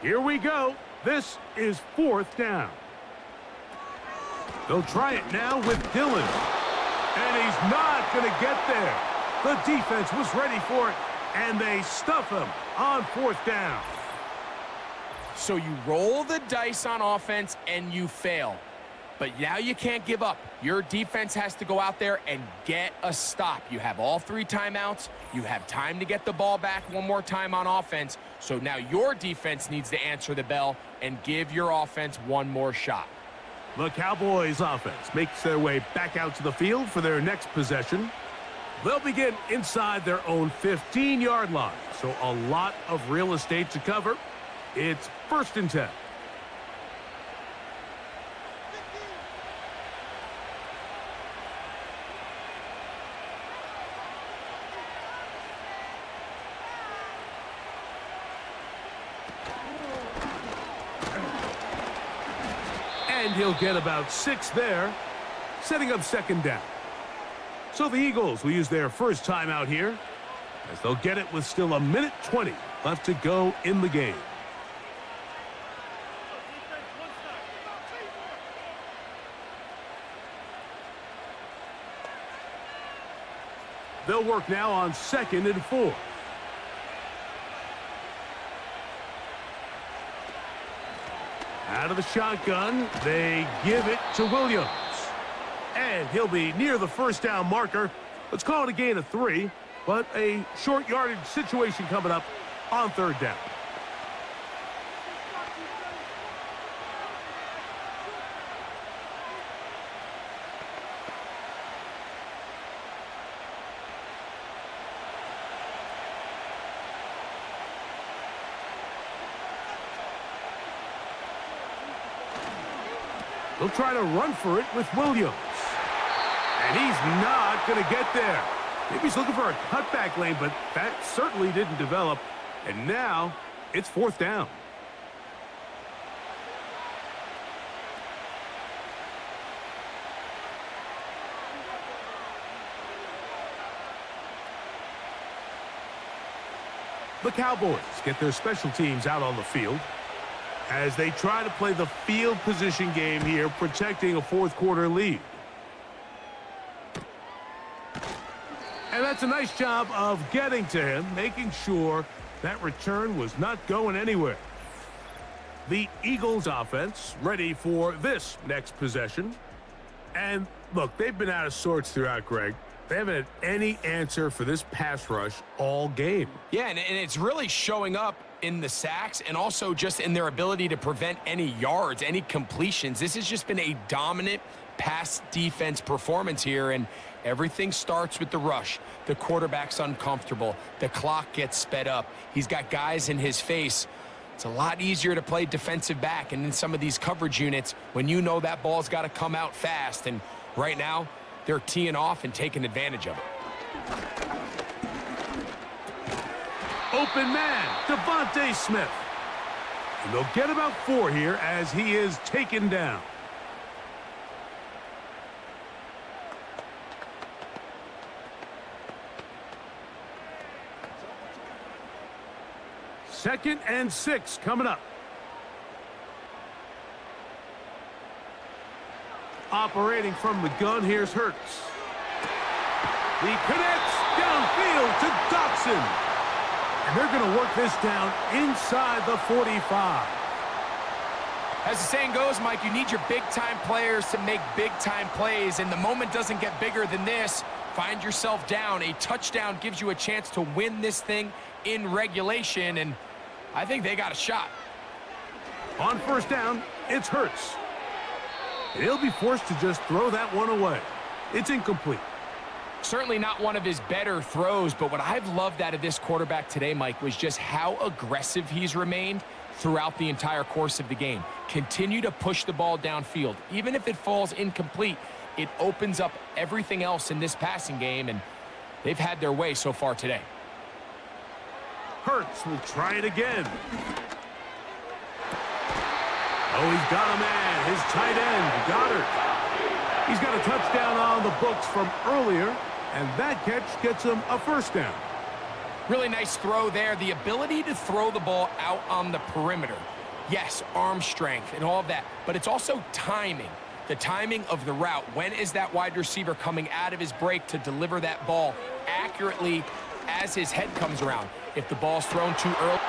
Here we go. This is 4th down. They'll try it now with Dillon. And he's not going to get there. The defense was ready for it, and they stuff him on 4th down. So you roll the dice on offense and you fail. But now you can't give up. Your defense has to go out there and get a stop. You have all 3 timeouts. You have time to get the ball back one more time on offense. So now your defense needs to answer the bell and give your offense one more shot. The Cowboys offense makes their way back out to the field for their next possession. They'll begin inside their own 15-yard line. So a lot of real estate to cover. It's 1st and 10. he'll get about 6 there, setting up second down. So the Eagles will use their first timeout here, as they'll get it with still 1:20 left to go in the game. They'll work now on 2nd and 4. Out of the shotgun, they give it to Williams. And he'll be near the first down marker. Let's call it a gain of 3, but a short yardage situation coming up on 3rd down. They'll try to run for it with Williams. And he's not going to get there. Maybe he's looking for a cutback lane, but that certainly didn't develop. And now it's 4th down. The Cowboys get their special teams out on the field as they try to play the field position game here, protecting a 4th quarter lead. And that's a nice job of getting to him, making sure that return was not going anywhere. The Eagles offense ready for this next possession. And look, they've been out of sorts throughout, Greg. They haven't had any answer for this pass rush all game. Yeah, and it's really showing up in the sacks and also just in their ability to prevent any yards, any completions. This has just been a dominant pass defense performance here, and everything starts with the rush. The quarterback's uncomfortable. The clock gets sped up. He's got guys in his face. It's a lot easier to play defensive back and in some of these coverage units when you know that ball's got to come out fast, and right now they're teeing off and taking advantage of it. Open man, Devontae Smith. And they'll get about 4 here as he is taken down. Second and 6 coming up. Operating from the gun, here's Hurts. He connects downfield to Dotson. And they're going to work this down inside the 45. As the saying goes, Mike, you need your big-time players to make big-time plays, and the moment doesn't get bigger than this. Find yourself down. A touchdown gives you a chance to win this thing in regulation, and I think they got a shot. On 1st down, it's Hurts. He'll be forced to just throw that one away. It's incomplete. Certainly not one of his better throws, but what I've loved out of this quarterback today, Mike, was just how aggressive he's remained throughout the entire course of the game. Continue to push the ball downfield. Even if it falls incomplete, it opens up everything else in this passing game, and they've had their way so far today. Hurts will try it again. Oh, he's got a man, his tight end, Goddard. He's got a touchdown on the books from earlier, and that catch gets him a 1st down. Really nice throw there. The ability to throw the ball out on the perimeter. Yes, arm strength and all of that, but it's also timing. The timing of the route. When is that wide receiver coming out of his break to deliver that ball accurately as his head comes around? If the ball's thrown too early.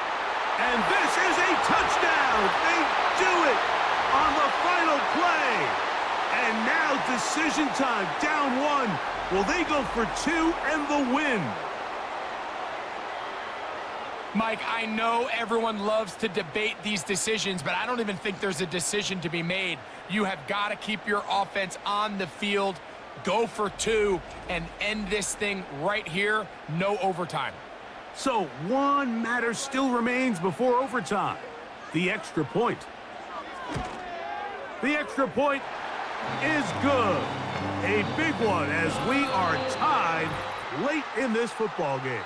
And this is a touchdown. They do it on the final play. And now decision time, down 1. Will they go for 2 and the win? Mike, I know everyone loves to debate these decisions, but I don't even think there's a decision to be made. You have got to keep your offense on the field, go for 2, and end this thing right here, no overtime. So one matter still remains before overtime. The extra point. The extra point is good. A big one as we are tied late in this football game.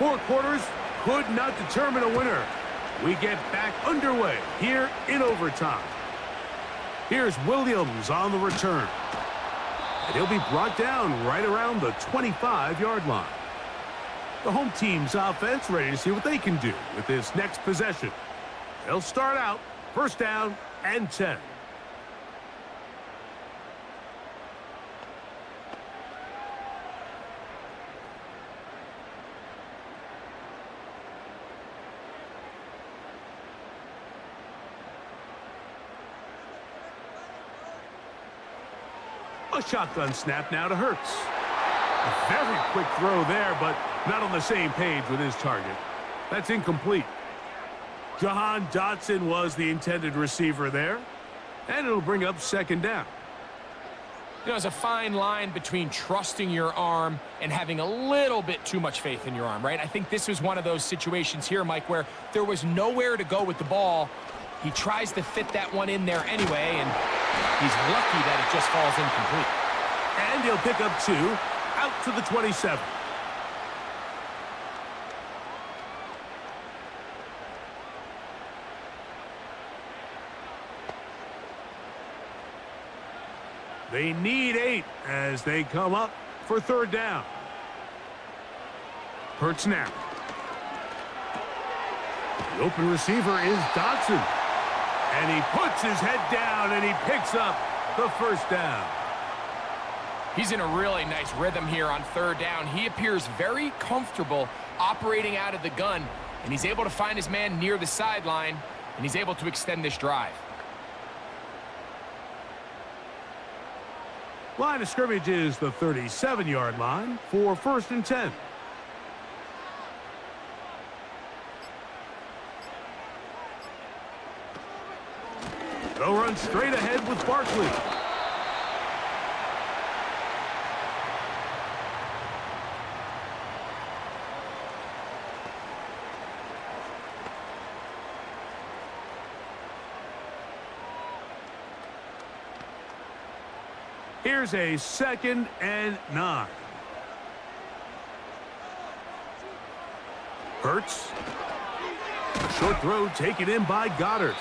4 quarters could not determine a winner. We get back underway here in overtime. Here's Williams on the return. And he'll be brought down right around the 25-yard line. The home team's offense ready to see what they can do with this next possession. They'll start out first down and 10. A shotgun snap now to Hurts. A very quick throw there, but not on the same page with his target. That's incomplete. Jahan Dotson was the intended receiver there, and it'll bring up second down. You know, there's a fine line between trusting your arm and having a little bit too much faith in your arm, right? I think this was one of those situations here, Mike, where there was nowhere to go with the ball. He tries to fit that one in there anyway, and he's lucky that it just falls incomplete. And he'll pick up 2 out to the 27. They need 8 as they come up for third down. Hurts now. The open receiver is Dotson. And he puts his head down and he picks up the first down. He's in a really nice rhythm here on third down. He appears very comfortable operating out of the gun, and he's able to find his man near the sideline, and he's able to extend this drive. Line of scrimmage is the 37-yard line for first and 10. They'll run straight ahead with Barkley. Here's a 2nd and 9. Hurts. Short throw taken in by Goddard.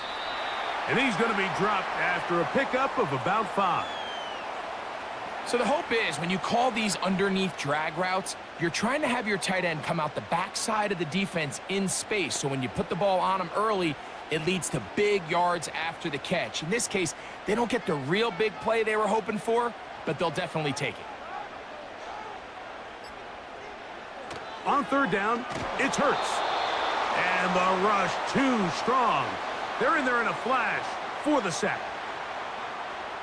And he's going to be dropped after a pickup of about 5. So the hope is when you call these underneath drag routes, you're trying to have your tight end come out the backside of the defense in space. So when you put the ball on him early, it leads to big yards after the catch. In this case, they don't get the real big play they were hoping for, but they'll definitely take it. On third down, it's Hurts. And the rush too strong. They're in there in a flash for the sack.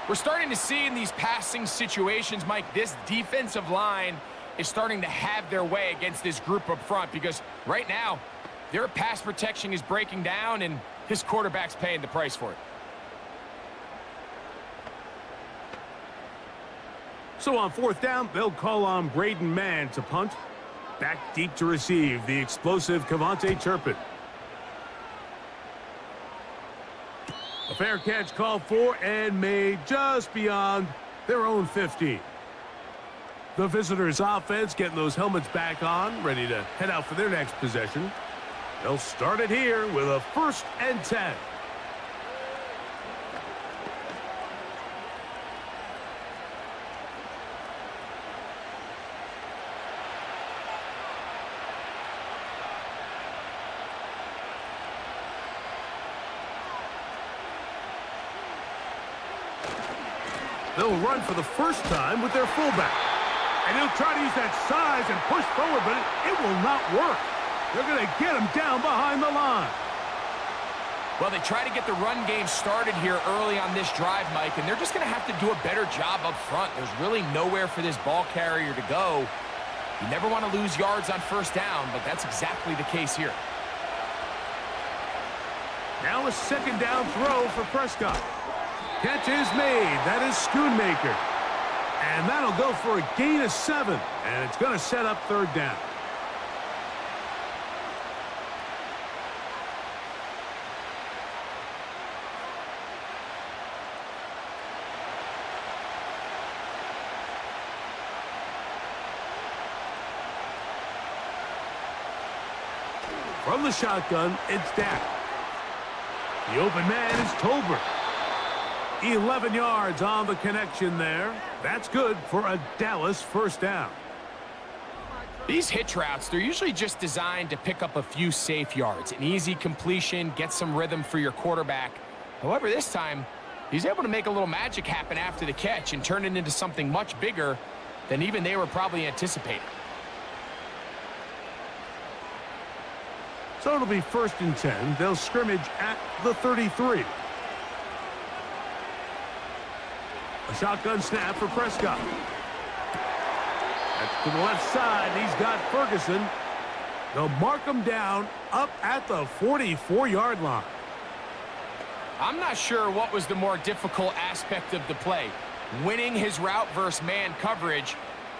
We're starting to see in these passing situations, Mike, this defensive line is starting to have their way against this group up front because right now, their pass protection is breaking down and his quarterback's paying the price for it. So on fourth down, they'll call on Braden Mann to punt. Back deep to receive the explosive Kevontae Turpin. A fair catch called for and made just beyond their own 50. The visitors' offense getting those helmets back on, ready to head out for their next possession. They'll start it here with a 1st and 10. They'll run for the first time with their fullback. And he'll try to use that size and push forward, but it will not work. They're going to get him down behind the line. Well, they try to get the run game started here early on this drive, Mike, and they're just going to have to do a better job up front. There's really nowhere for this ball carrier to go. You never want to lose yards on first down, but that's exactly the case here. Now a 2nd down throw for Prescott. Catch is made. That is Schoonmaker. And that'll go for a gain of 7. And it's going to set up third down. From the shotgun, it's Dak. The open man is Tolbert. 11 yards on the connection there. That's good for a Dallas first down. These hitch routes, they're usually just designed to pick up a few safe yards. An easy completion, get some rhythm for your quarterback. However, this time, he's able to make a little magic happen after the catch and turn it into something much bigger than even they were probably anticipating. So it'll be 1st and 10. They'll scrimmage at the 33. A shotgun snap for Prescott. That's to the left side. He's got Ferguson. They'll mark him down up at the 44-yard line. I'm not sure what was the more difficult aspect of the play, winning his route versus man coverage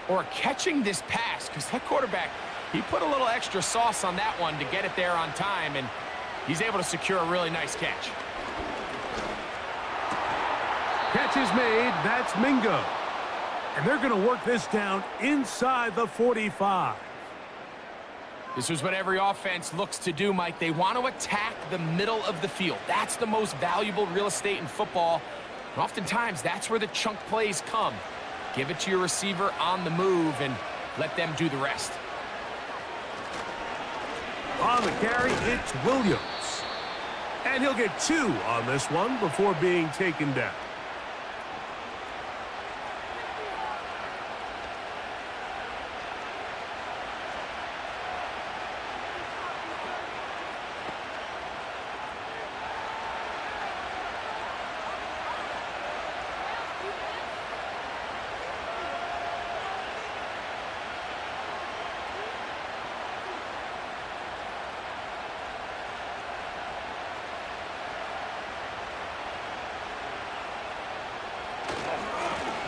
or catching this pass, because that quarterback, he put a little extra sauce on that one to get it there on time, and he's able to secure a really nice catch. Catch is made. That's Mingo. And they're going to work this down inside the 45. This is what every offense looks to do, Mike. They want to attack the middle of the field. That's the most valuable real estate in football. And oftentimes, that's where the chunk plays come. Give it to your receiver on the move and let them do the rest. On the carry, it's Williams. And he'll get 2 on this one before being taken down.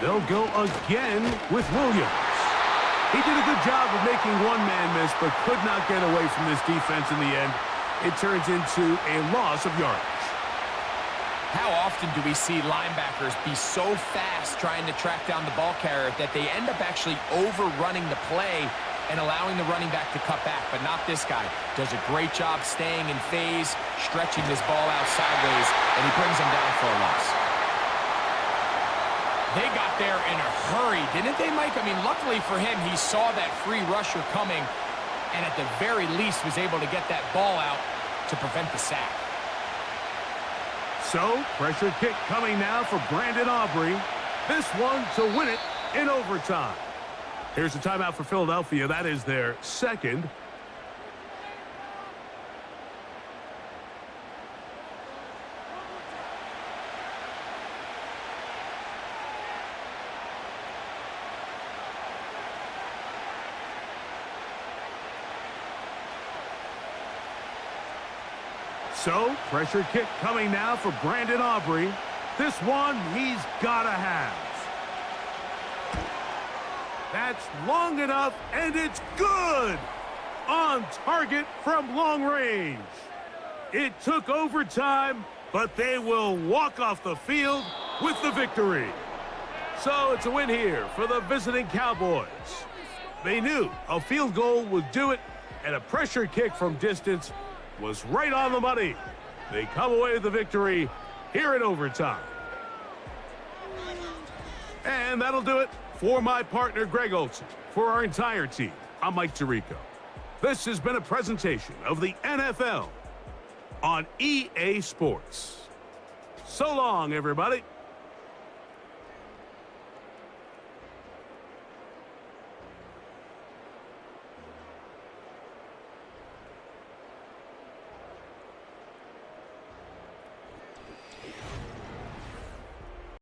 They'll go again with Williams. He did a good job of making one man miss, but could not get away from this defense in the end. It turns into a loss of yardage. How often do we see linebackers be so fast trying to track down the ball carrier that they end up actually overrunning the play and allowing the running back to cut back, but not this guy. Does a great job staying in phase, stretching this ball out sideways, and he brings him down for a loss. They got there in a hurry, didn't they, Mike? I mean, luckily for him, he saw that free rusher coming and at the very least was able to get that ball out to prevent the sack. So, pressure kick coming now for Brandon Aubrey. This one to win it in overtime. Here's the timeout for Philadelphia. That is their second. So, pressure kick coming now for Brandon Aubrey. This one he's got to have. That's long enough, and it's good! On target from long range. It took overtime, but they will walk off the field with the victory. So, it's a win here for the visiting Cowboys. They knew a field goal would do it, and a pressure kick from distance was right on the money. They come away with the victory here in overtime. And that'll do it for my partner, Greg Olson. For our entire team, I'm Mike Tirico. This has been a presentation of the NFL on EA Sports. So long, everybody.